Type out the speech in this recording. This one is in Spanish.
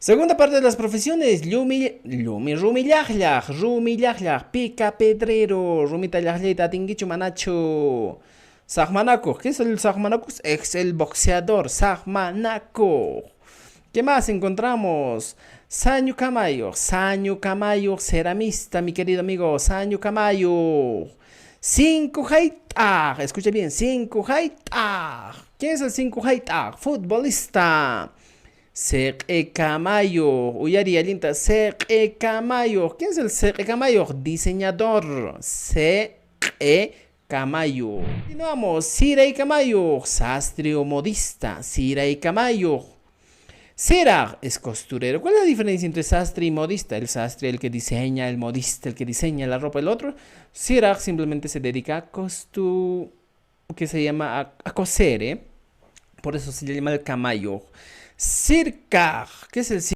Segunda parte de las profesiones, rumillajlaj, pica pedrero, rumita yajleta, tinguichu manacho. Sajmanaco, ¿qué es el Sajmanaco? Es el boxeador, Sajmanaco. ¿Qué más encontramos? Saño Camayo, ceramista, mi querido amigo, Saño Camayo. Cinco Haitag, escucha bien, Cinco Haitag. ¿Quién es el Cinco Haitag? Futbolista. Seque Camayo, Uyari Alinta, Seque Camayo. ¿Quién es el Seque Camayo? Diseñador. Seque Camayo. Continuamos, Sirey Camayo, sastre o modista. Sirey Camayo. Siraj es costurero. ¿Cuál es la diferencia entre sastre y modista? El sastre, el que diseña, el modista, el que diseña la ropa, el otro. Siraj simplemente se dedica a que se llama a coser, ¿eh? Por eso se le llama el camayo. Circa, ¿qué es el